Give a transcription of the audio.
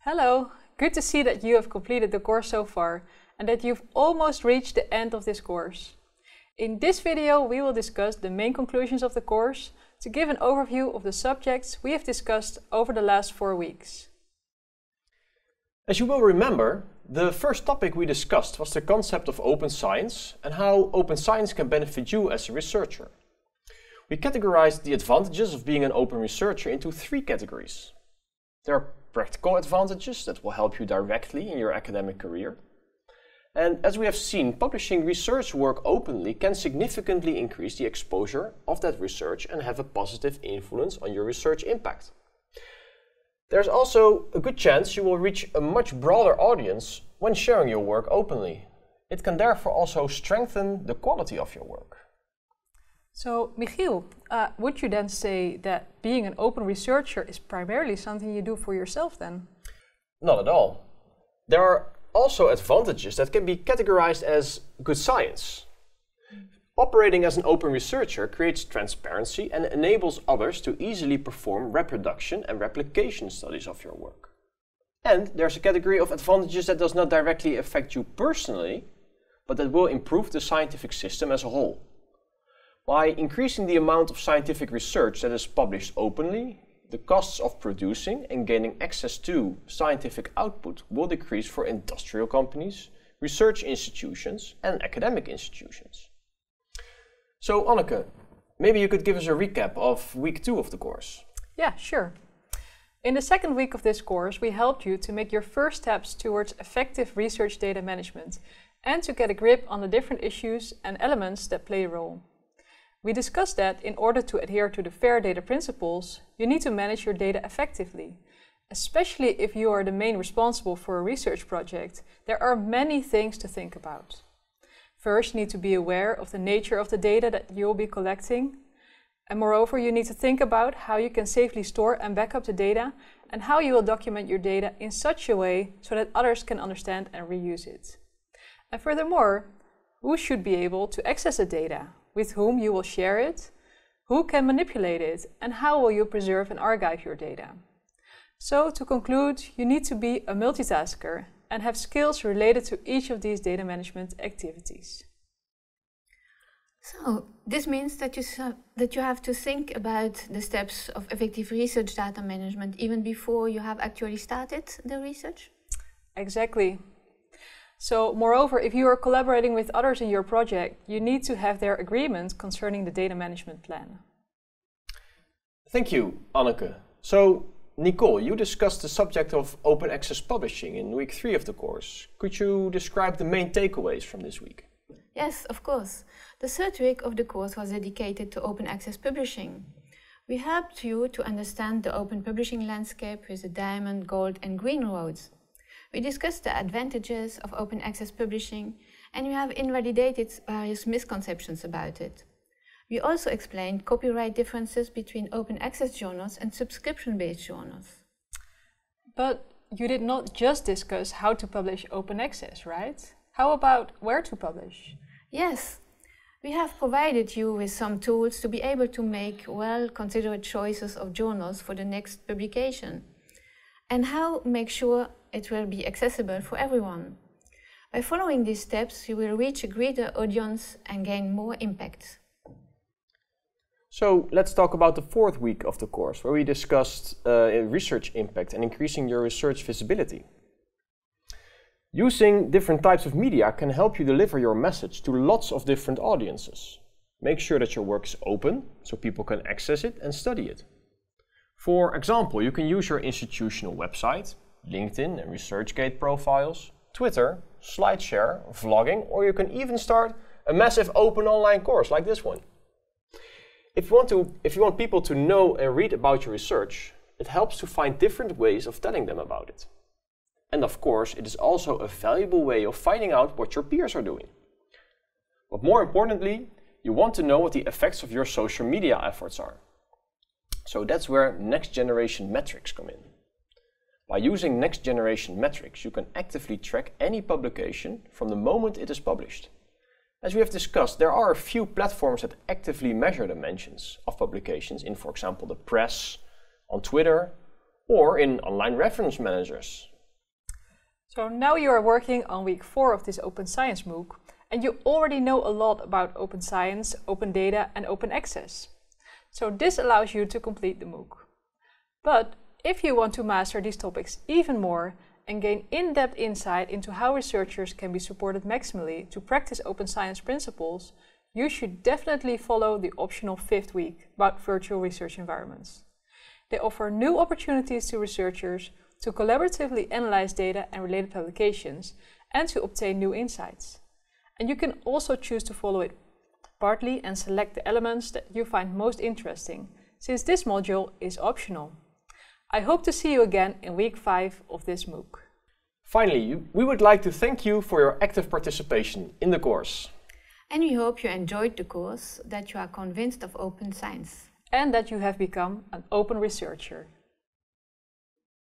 Hello, good to see that you have completed the course so far and that you've almost reached the end of this course. In this video we will discuss the main conclusions of the course to give an overview of the subjects we have discussed over the last 4 weeks. As you will remember, the first topic we discussed was the concept of open science and how open science can benefit you as a researcher. We categorized the advantages of being an open researcher into 3 categories. There are practical advantages that will help you directly in your academic career. And as we have seen, publishing research work openly can significantly increase the exposure of that research and have a positive influence on your research impact. There's also a good chance you will reach a much broader audience when sharing your work openly. It can therefore also strengthen the quality of your work. So, Michiel, would you then say that being an open researcher is primarily something you do for yourself then? Not at all. There are also advantages that can be categorized as good science. Operating as an open researcher creates transparency and enables others to easily perform reproduction and replication studies of your work. And there's a category of advantages that does not directly affect you personally, but that will improve the scientific system as a whole. By increasing the amount of scientific research that is published openly, the costs of producing and gaining access to scientific output will decrease for industrial companies, research institutions, and academic institutions. So, Anneke, maybe you could give us a recap of week 2 of the course. Yeah, sure. In the second week of this course, we helped you to make your first steps towards effective research data management and to get a grip on the different issues and elements that play a role. We discussed that in order to adhere to the FAIR data principles, you need to manage your data effectively. Especially if you are the main responsible for a research project, there are many things to think about. First, you need to be aware of the nature of the data that you'll be collecting. And moreover, you need to think about how you can safely store and back up the data and how you will document your data in such a way so that others can understand and reuse it. And furthermore, who should be able to access the data? With whom you will share it, who can manipulate it, and how will you preserve and archive your data. So, to conclude, you need to be a multitasker and have skills related to each of these data management activities. So, this means that you have to think about the steps of effective research data management even before you have actually started the research? Exactly. So, moreover, if you are collaborating with others in your project, you need to have their agreement concerning the data management plan. Thank you, Anneke. So, Nicole, you discussed the subject of open access publishing in week 3 of the course. Could you describe the main takeaways from this week? Yes, of course. The third week of the course was dedicated to open access publishing. We helped you to understand the open publishing landscape with the diamond, gold and green roads. We discussed the advantages of open access publishing and we have invalidated various misconceptions about it. We also explained copyright differences between open access journals and subscription-based journals. But you did not just discuss how to publish open access, right? How about where to publish? Yes, we have provided you with some tools to be able to make well-considered choices of journals for the next publication and how make sure it will be accessible for everyone. By following these steps, you will reach a greater audience and gain more impact. So let's talk about the 4th week of the course, where we discussed research impact and increasing your research visibility. Using different types of media can help you deliver your message to lots of different audiences. Make sure that your work is open, so people can access it and study it. For example, you can use your institutional website, LinkedIn and ResearchGate profiles, Twitter, SlideShare, vlogging, or you can even start a massive open online course like this one. If you want people to know and read about your research, it helps to find different ways of telling them about it. And of course, it is also a valuable way of finding out what your peers are doing. But more importantly, you want to know what the effects of your social media efforts are. So that's where next generation metrics come in. By using next generation metrics, you can actively track any publication from the moment it is published. As we have discussed, there are a few platforms that actively measure the mentions of publications in, for example, the press, on Twitter, or in online reference managers, So now you are working on week 4 of this Open Science MOOC, and you already know a lot about open science, open data and open access. So this allows you to complete the MOOC. But if you want to master these topics even more and gain in-depth insight into how researchers can be supported maximally to practice open science principles, you should definitely follow the optional 5th week about virtual research environments. They offer new opportunities to researchers to collaboratively analyze data and related publications and to obtain new insights. And you can also choose to follow it partly and select the elements that you find most interesting, since this module is optional. I hope to see you again in week 5 of this MOOC. Finally, we would like to thank you for your active participation in the course. And we hope you enjoyed the course, that you are convinced of open science. And that you have become an open researcher.